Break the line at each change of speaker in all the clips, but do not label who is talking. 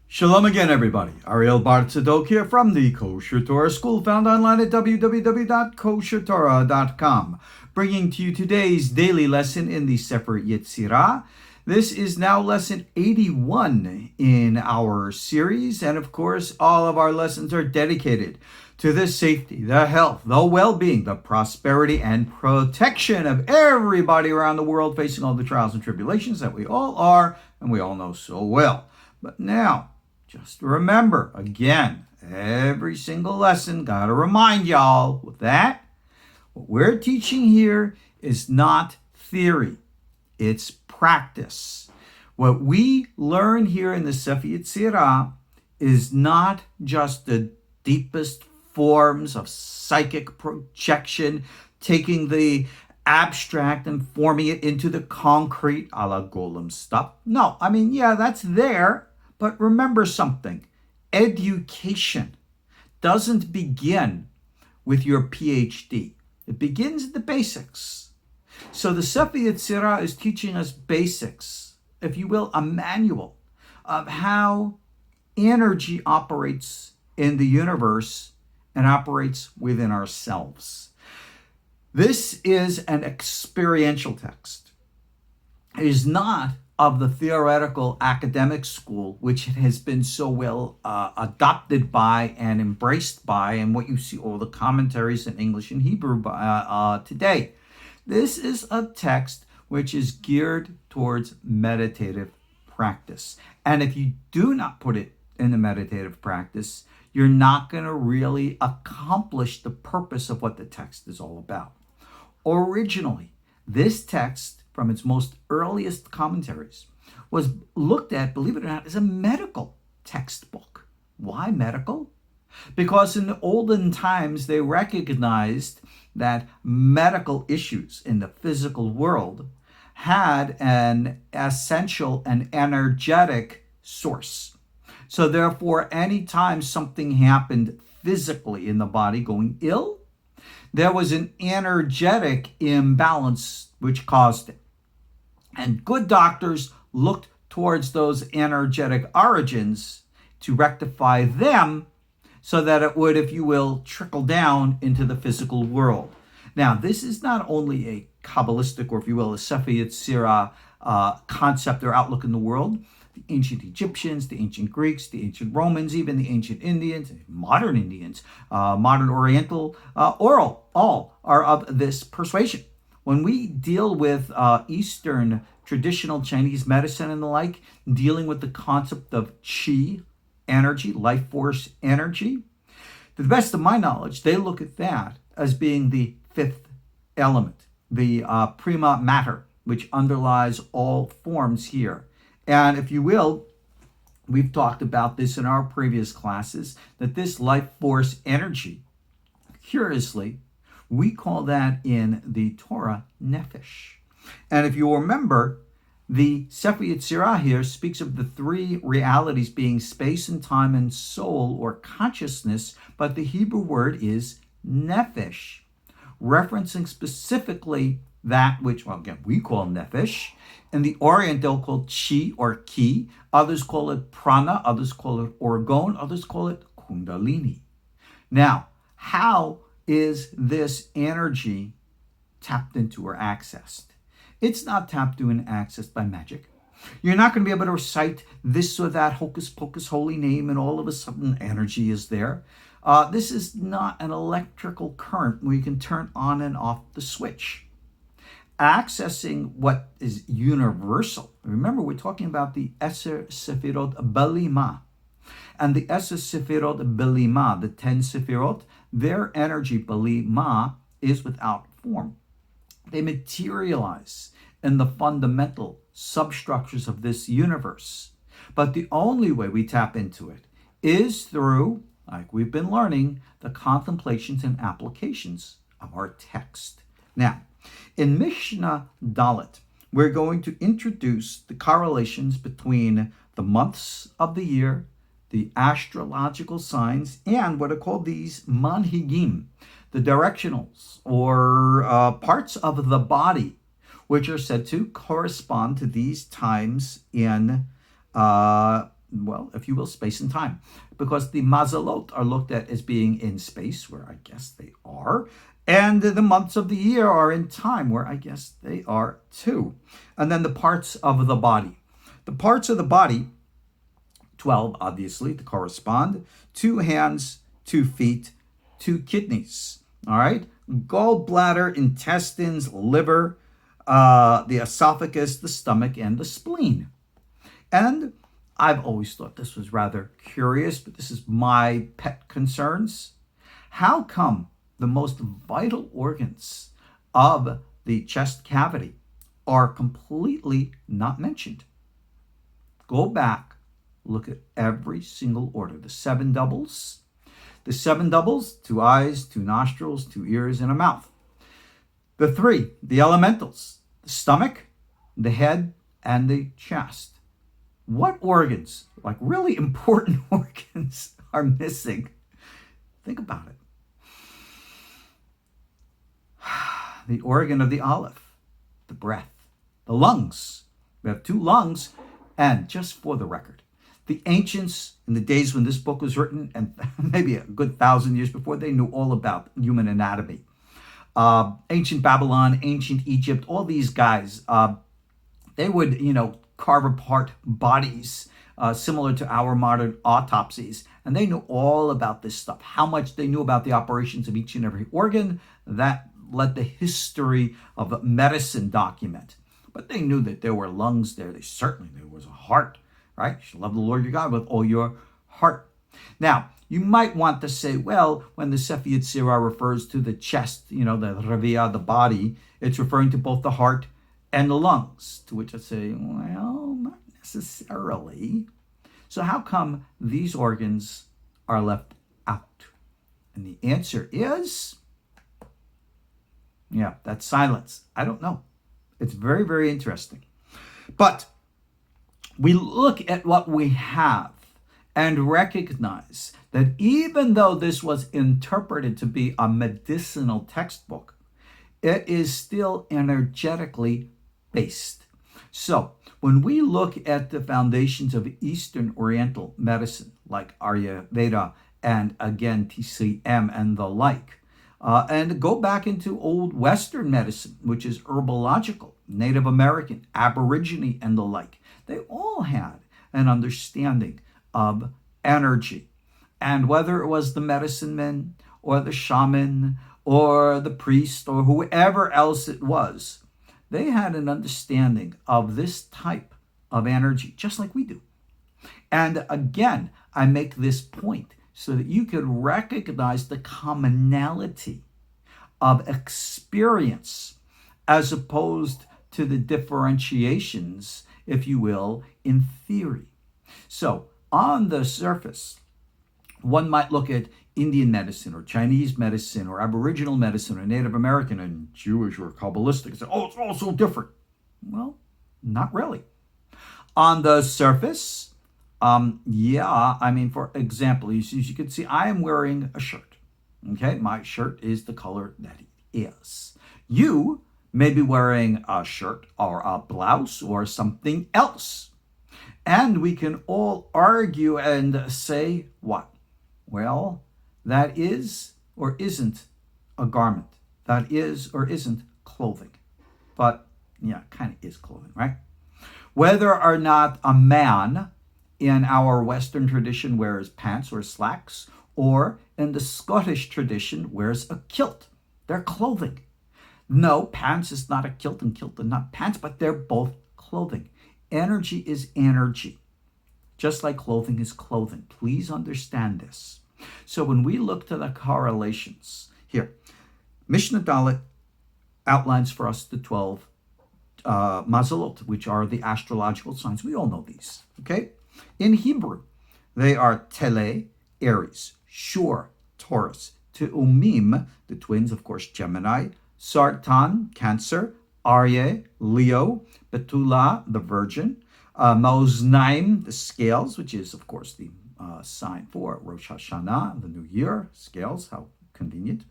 Shalom again, everybody. Ariel Tzadok here from the KosherTorah School, found online at www.KosherTorah.com, bringing to you today's daily lesson in the Sefer Yetzirah. This is now lesson 81 in our series, and of course, all of our lessons are dedicated to the safety, the health, the well-being, the prosperity, and protection of everybody around the world facing all the trials and tribulations that we all are, and we all know so well. But now, just remember, again, every single lesson, got to remind y'all with that, what we're teaching here is not theory, it's practice. What we learn here in the Sefer Yetzirah is not just the deepest forms of psychic projection, taking the abstract and forming it into the concrete a la Golem stuff. No, that's there. But remember something, education doesn't begin with your PhD. It begins at the basics. So the Sefer Yetzirah is teaching us basics, if you will, a manual of how energy operates in the universe and operates within ourselves. This is an experiential text. It is not of the theoretical academic school, which has been so well adopted by and embraced by, and what you see all the commentaries in English and Hebrew today. This is a text which is geared towards meditative practice. And if you do not put it in the meditative practice, you're not going to really accomplish the purpose of what the text is all about. Originally, this text, from its most earliest commentaries, was looked at, believe it or not, as a medical textbook. Why medical? Because in the olden times, they recognized that medical issues in the physical world had an essential and energetic source. So therefore, anytime something happened physically in the body going ill, there was an energetic imbalance which caused it. And good doctors looked towards those energetic origins to rectify them so that it would, if you will, trickle down into the physical world. Now, this is not only a Kabbalistic, or if you will, a Sefer Yetzirah concept or outlook in the world. The ancient Egyptians, the ancient Greeks, the ancient Romans, even the ancient Indians, modern Indians, modern Oriental, all are of this persuasion. When we deal with Eastern traditional Chinese medicine and the like, dealing with the concept of qi, energy, life force energy, to the best of my knowledge, they look at that as being the fifth element, the prima mater, which underlies all forms here. And if you will, we've talked about this in our previous classes, that this life force energy, curiously, we call that in the Torah nefesh. And if you remember, the Sefer Yetzirah here speaks of the three realities being space and time and soul or consciousness, but the Hebrew word is nefesh, referencing specifically that which, well, again, we call nefesh. In the Orient, they'll call chi or ki. Others call it prana. Others call it orgon. Others call it kundalini. Now, how is this energy tapped into or accessed? It's not tapped into and accessed by magic. You're not going to be able to recite this or that hocus pocus holy name and all of a sudden energy is there. This is not an electrical current where you can turn on and off the switch. Accessing what is universal. Remember, we're talking about the Eser Sefirot Belima. And the Eser Sefirot Belima, the 10 Sefirot, their energy, Belima, is without form. They materialize in the fundamental substructures of this universe. But the only way we tap into it is through, like we've been learning, the contemplations and applications of our text. Now, in Mishnah Dalet, we're going to introduce the correlations between the months of the year, the astrological signs, and what are called these manhigim, the directionals or parts of the body, which are said to correspond to these times in well, if you will, space and time. Because the mazalot are looked at as being in space, where I guess they are, and the months of the year are in time, where I guess they are too. And then the parts of the body. The parts of the body, 12 obviously to correspond, 2 hands, 2 feet, 2 kidneys, all right? Gallbladder, intestines, liver, the esophagus, the stomach, and the spleen. And I've always thought this was rather curious, but this is my pet concerns. How come the most vital organs of the chest cavity are completely not mentioned? Go back, look at every single order. The 7 doubles. The 7 doubles, 2 eyes, 2 nostrils, 2 ears, and a mouth. The 3, the elementals, the stomach, the head, and the chest. What organs, like really important organs, are missing? Think about it. The organ of the olive, the breath, the lungs. We have 2 lungs, and just for the record, the ancients, in the days when this book was written, and maybe a good 1,000 years before, they knew all about human anatomy. Ancient Babylon, ancient Egypt, all these guys, they would, carve apart bodies similar to our modern autopsies. And they knew all about this stuff. How much they knew about the operations of each and every organ, that let the history of medicine document. But they knew that there were lungs there. There was a heart, right? You should love the Lord your God with all your heart. Now, you might want to say, well, when the Sefer Yetzirah refers to the chest, the Reviah, the body, it's referring to both the heart and the lungs. To which I say, well, not necessarily. So how come these organs are left out? And the answer is, that's silence. I don't know. It's very, very interesting. But we look at what we have and recognize that even though this was interpreted to be a medicinal textbook, it is still energetically based. So when we look at the foundations of Eastern Oriental medicine, like Ayurveda and again TCM and the like, and go back into old Western medicine, which is herbological, Native American, Aborigine, and the like, they all had an understanding of energy. And whether it was the medicine men or the shaman or the priest or whoever else it was, they had an understanding of this type of energy, just like we do. And again, I make this point so that you could recognize the commonality of experience as opposed to the differentiations, if you will, in theory. So on the surface, one might look at Indian medicine or Chinese medicine or Aboriginal medicine or Native American and Jewish or Kabbalistic and say, oh, it's all so different. Well, not really. On the surface, for example, you can see I am wearing a shirt. Okay, my shirt is the color that it is. You may be wearing a shirt or a blouse or something else. And we can all argue and say what? Well, that is or isn't a garment. That is or isn't clothing. But kind of is clothing, right? Whether or not a man in our Western tradition wears pants or slacks, or in the Scottish tradition wears a kilt, they're clothing. No, pants is not a kilt and kilt is not pants, but they're both clothing. Energy is energy, just like clothing is clothing. Please understand this. So when we look to the correlations here, Mishnah Dalet outlines for us the 12 mazalot, which are the astrological signs. We all know these, okay? In Hebrew, they are Tele, Aries, Shur, Taurus, Teumim, the twins, of course, Gemini, Sartan, Cancer, Ariel, Leo, Betula, the Virgin, Maoznaim, the scales, which is, of course, the sign for Rosh Hashanah, the new year, scales, how convenient.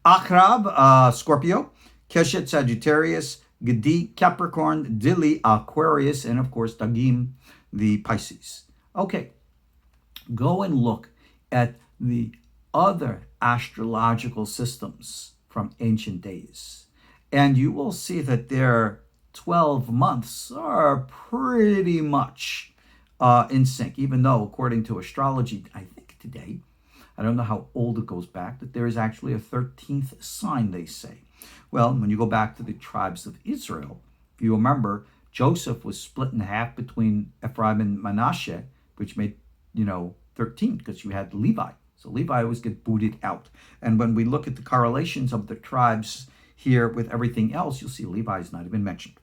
Akrab, Scorpio, Keshet, Sagittarius, Gedi, Capricorn, Dili, Aquarius, and of course, Dagim, the Pisces. Okay, go and look at the other astrological systems from ancient days, and you will see that their 12 months are pretty much in sync, even though, according to astrology, I think today, I don't know how old it goes back, that there is actually a 13th sign, they say. Well, when you go back to the tribes of Israel, if you remember, Joseph was split in half between Ephraim and Manasseh, which made, 13, because you had Levi. So Levi always get booted out. And when we look at the correlations of the tribes here with everything else, you'll see Levi is not even mentioned.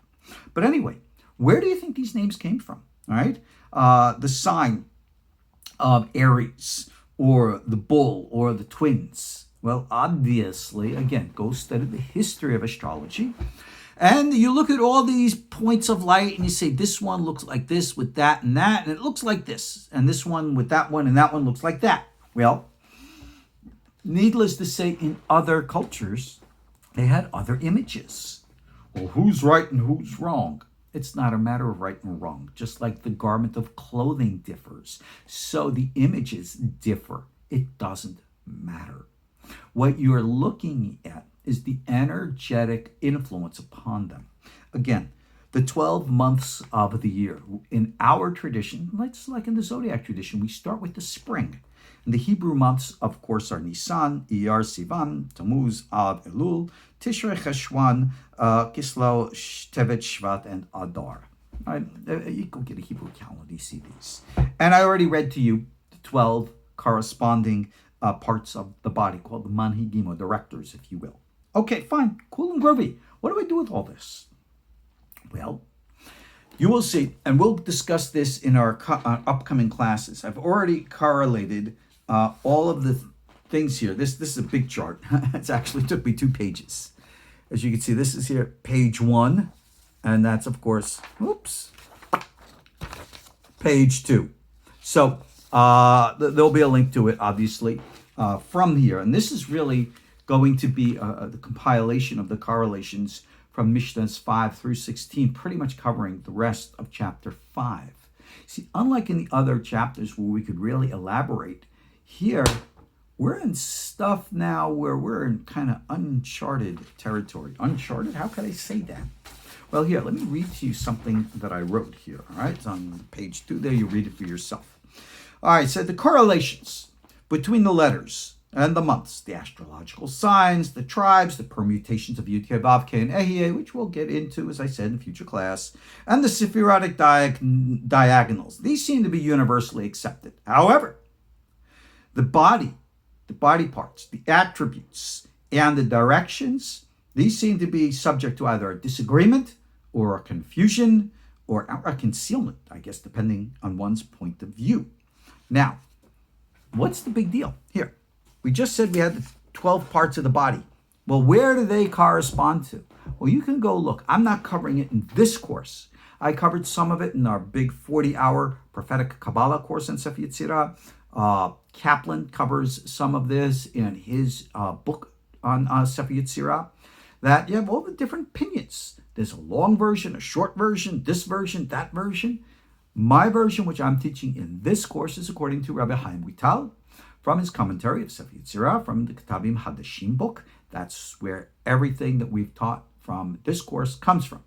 But anyway, where do you think these names came from? All right. The sign of Aries, or the bull, or the twins. Well, obviously, again, go study the history of astrology. And you look at all these points of light and you say, this one looks like this with that, and it looks like this. And this one with that one, and that one looks like that. Well, needless to say, in other cultures, they had other images. Well, who's right and who's wrong? It's not a matter of right and wrong. Just like the garment of clothing differs, so the images differ. It doesn't matter. What you're looking at is the energetic influence upon them. Again, the 12 months of the year. In our tradition, like in the Zodiac tradition, we start with the spring. And the Hebrew months, of course, are Nisan, Iyar, Sivan, Tammuz, Av, Elul, Tishrei, Cheshvan, Kislev, Tevet, Shvat, and Adar. Right? You go get a Hebrew calendar, you see these. And I already read to you the 12 corresponding parts of the body called the manhigim, or directors, if you will. Okay, fine, cool and groovy. What do I do with all this? Well, you will see, and we'll discuss this in our upcoming classes. I've already correlated all of the things here. This is a big chart. It actually took me 2 pages. As you can see, this is here, page 1, and that's, of course, page 2. So there'll be a link to it, obviously, from here. And this is really going to be the compilation of the correlations from Mishnahs 5 through 16, pretty much covering the rest of chapter 5. See, unlike in the other chapters where we could really elaborate, here we're in stuff now where we're in kind of uncharted territory. Uncharted? How could I say that? Well, here, let me read to you something that I wrote here. All right, it's on page 2 there. You read it for yourself. All right, so the correlations between the letters and the months, the astrological signs, the tribes, the permutations of Yud, Kei, Vav, Kei, and Ehyeh, which we'll get into, as I said, in future class, and the Sephirotic diagonals. These seem to be universally accepted. However, the body parts, the attributes, and the directions, these seem to be subject to either a disagreement or a confusion or outright concealment, I guess, depending on one's point of view. Now, what's the big deal here? We just said we had the 12 parts of the body. Well, where do they correspond to? Well, you can go look. I'm not covering it in this course. I covered some of it in our big 40-hour prophetic Kabbalah course in Sefer Yetzirah. Kaplan covers some of this in his book on Sefer Yetzirah. That you have all the different opinions. There's a long version, a short version, this version, that version. My version, which I'm teaching in this course, is according to Rabbi Chaim Vital, from his commentary of Sefer Yetzirah, from the Ketabim Hadashim book. That's where everything that we've taught from this course comes from.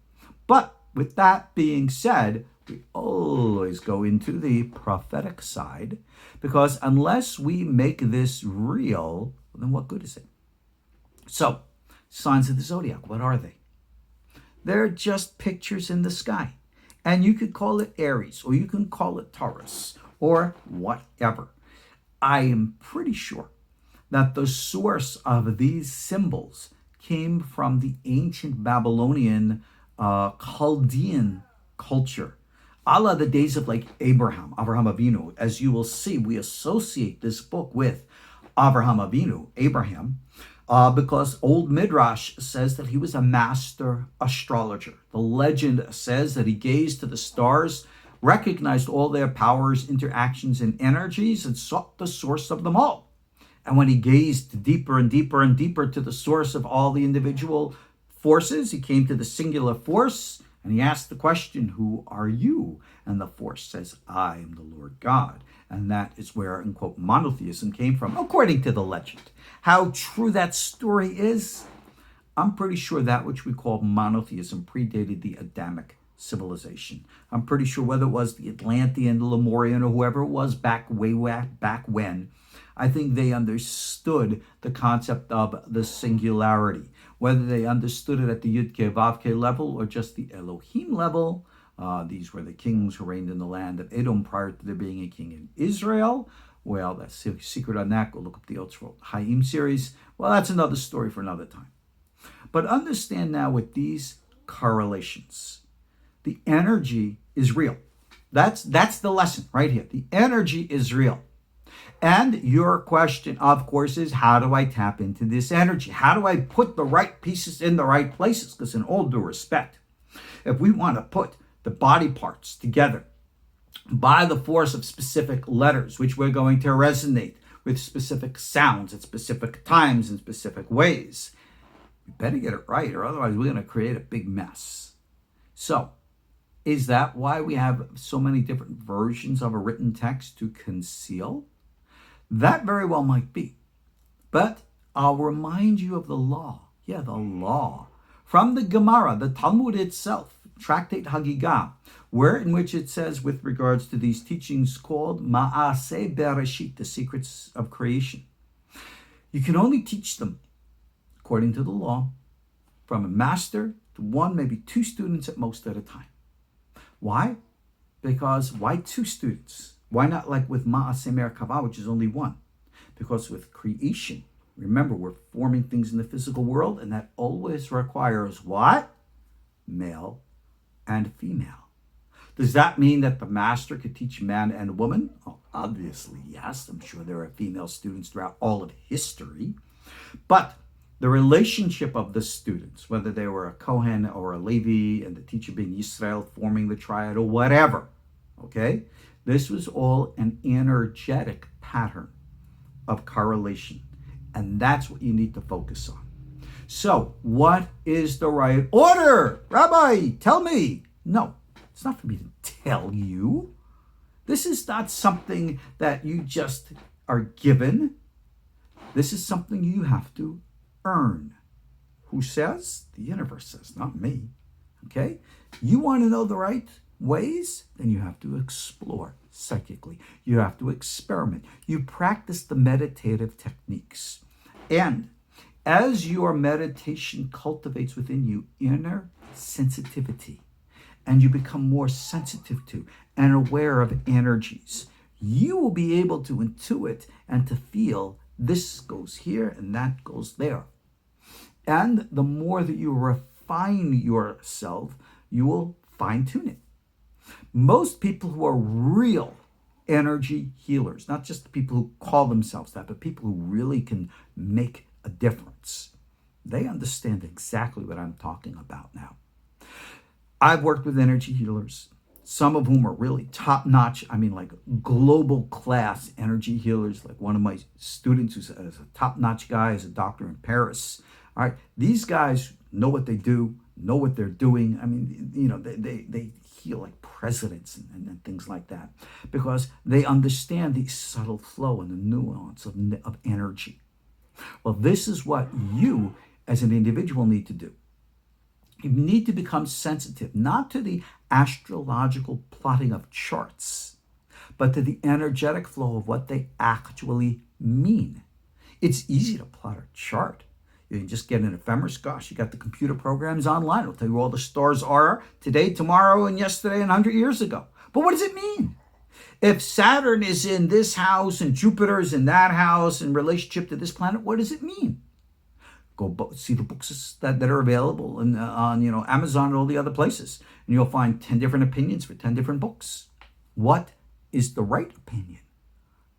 But with that being said, we always go into the prophetic side, because unless we make this real, then what good is it? So, signs of the Zodiac, what are they? They're just pictures in the sky. And you could call it Aries, or you can call it Taurus, or whatever. I am pretty sure that the source of these symbols came from the ancient Babylonian Chaldean culture. A la the days of like Avraham Avinu. As you will see, we associate this book with Avraham Avinu, Abraham, because Old Midrash says that he was a master astrologer. The legend says that he gazed to the stars, recognized all their powers, interactions, and energies, and sought the source of them all. And when he gazed deeper and deeper and deeper to the source of all the individual forces, he came to the singular force, And he asks the question, who are you? And the force says, I am the Lord God. And that is where, in quote, monotheism came from, according to the legend. How true that story is, I'm pretty sure that which we call monotheism predated the Adamic civilization. I'm pretty sure whether it was the Atlantean, the Lemurian, or whoever it was back when, I think they understood the concept of the singularity. Whether they understood it at the Yud-Ke Vav-Ke level or just the Elohim level. These were the kings who reigned in the land of Edom prior to there being a king in Israel. Well, that's a secret on that. Go look up the Otzrot Chaim series. Well, that's another story for another time. But understand now with these correlations, the energy is real. That's the lesson right here. The energy is real. And your question, of course, is how do I tap into this energy? How do I put the right pieces in the right places? Because in all due respect, if we want to put the body parts together by the force of specific letters, which we're going to resonate with specific sounds at specific times in specific ways, we better get it right, or otherwise we're going to create a big mess. So, is that why we have so many different versions of a written text to conceal? That very well might be. But I'll remind you of the law. Yeah, the law. From the Gemara, the Talmud itself, Tractate Hagigah, in which it says with regards to these teachings called Ma'aseh Bereshit, the secrets of creation. You can only teach them, according to the law, from a master to one, maybe two students at most at a time. Why? Because why two students? Why not like with Ma'aseh Merkavah, which is only one? Because with creation, remember, we're forming things in the physical world, and that always requires what? Male and female. Does that mean that the master could teach man and woman? Oh, obviously, yes. I'm sure there are female students throughout all of history. But the relationship of the students, whether they were a Kohen or a Levi, and the teacher being Yisrael, forming the triad or whatever, okay? This was all an energetic pattern of correlation. And that's what you need to focus on. So, what is the right order? Rabbi, tell me. No, it's not for me to tell you. This is not something that you just are given. This is something you have to earn. Who says? The universe says, not me. Okay? You want to know the right ways? Then you have to explore psychically. You have to experiment. You practice the meditative techniques. And as your meditation cultivates within you inner sensitivity, and you become more sensitive to and aware of energies, you will be able to intuit and to feel this goes here and that goes there. And the more that you refine yourself, you will fine-tune it. Most people who are real energy healers, not just the people who call themselves that, but people who really can make a difference, they understand exactly what I'm talking about now. I've worked with energy healers, some of whom are really top-notch, like global class energy healers, like one of my students who's a top-notch guy, is a doctor in Paris. All right, these guys know what they do, know what they're doing. They heal like presidents and things like that because they understand the subtle flow and the nuance of energy. Well, this is what you as an individual need to do. You need to become sensitive, not to the astrological plotting of charts, but to the energetic flow of what they actually mean. It's easy to plot a chart. You can just get an ephemeris. Gosh, you got the computer programs online. It'll tell you where all the stars are today, tomorrow, and yesterday, and 100 years ago. But what does it mean? If Saturn is in this house and Jupiter is in that house in relationship to this planet, what does it mean? Go see the books that are available on Amazon and all the other places. And you'll find 10 different opinions for 10 different books. What is the right opinion?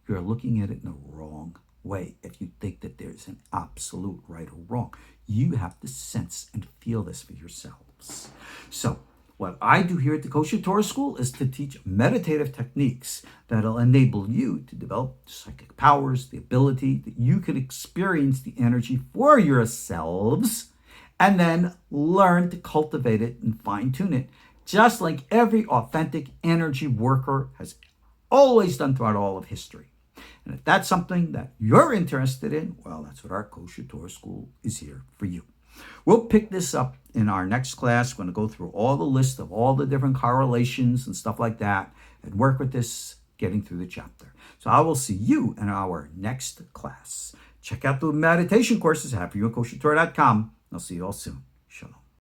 You're looking at it in the wrong way if you think that there's an absolute right or wrong. You have to sense and feel this for yourselves. So what I do here at the KosherTorah School is to teach meditative techniques that'll enable you to develop psychic powers, the ability that you can experience the energy for yourselves and then learn to cultivate it and fine tune it, just like every authentic energy worker has always done throughout all of history. And if that's something that you're interested in, well, that's what our Kosher Torah School is here for you. We'll pick this up in our next class. We're going to go through all the list of all the different correlations and stuff like that and work with this, getting through the chapter. So I will see you in our next class. Check out the meditation courses at KosherTorah.com. I'll see you all soon.